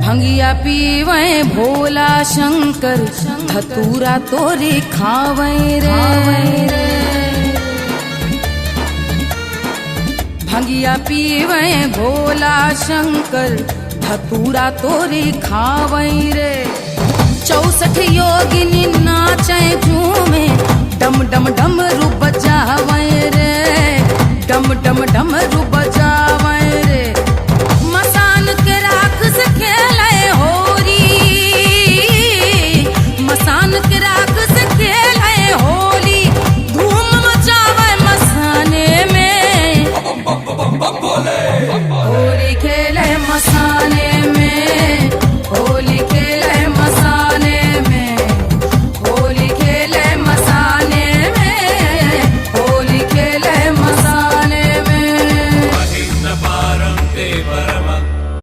भंगिया पीवे भोला शंकर, धतूरा तोरे खावे रे। भंगिया पीवे भोला शंकर, धतूरा तोरे खावे रे। 64 योगिनी नाचे झूमे, डम डम डमरू बजावे रे, डम डम डमरू बजावे रे। मसान के राख से खेले होरी, मसान के राख से खेले होली, धूम मचावे मसाने में, होली खेले मसाने में, होली खेले मसाने में, होली खेले मसाने में, होली खेले मसाने में। महिन्द्र पारं ते